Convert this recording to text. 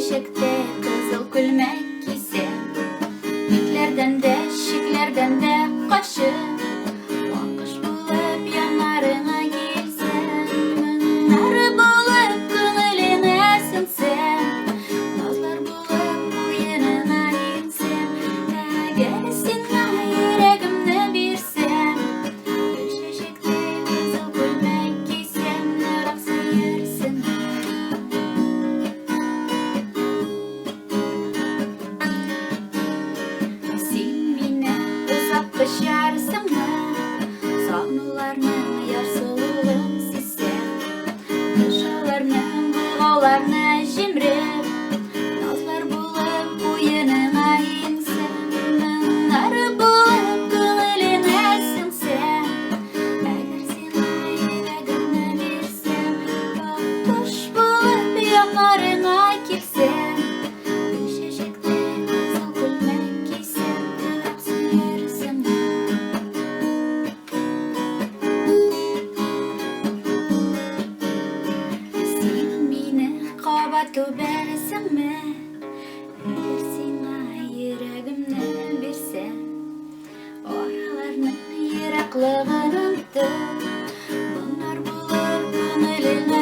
Гөлчәчәктәй кызыл күлмәк кисәм, бикләрдән дә, чикләрдән дә качып, Аккош булып яннарыңа килсәм, нары булып күңелеңә сеңсәм, Назлар булып уеныңа иңсәм, әгәр сиңа йөрәгемне бирсәм, Гөлчәчәктәй кызыл күлмәк кисәм, ныграк сөярсенме. Син мине озак кочарсыңмы, Сагынуларның ярсулыгын сизсәң, Тышауларның богауларны җимереп, Назлар булып уеныңа иңсәм, нары булып күңелеңә сеңсәм, әгәр сиңа йөрәгемне бирсәм, Аккош булып яннарыңа килсәм, Гөлчәчәктәй кызыл күлмәк кисәм, ныграк сөярсеңме. Син мине кабат күбәрсеңме, әгәр сиңа йөрәгемне бирсәм, араларның ераклыгын онытып, моңнар булып күңелеңә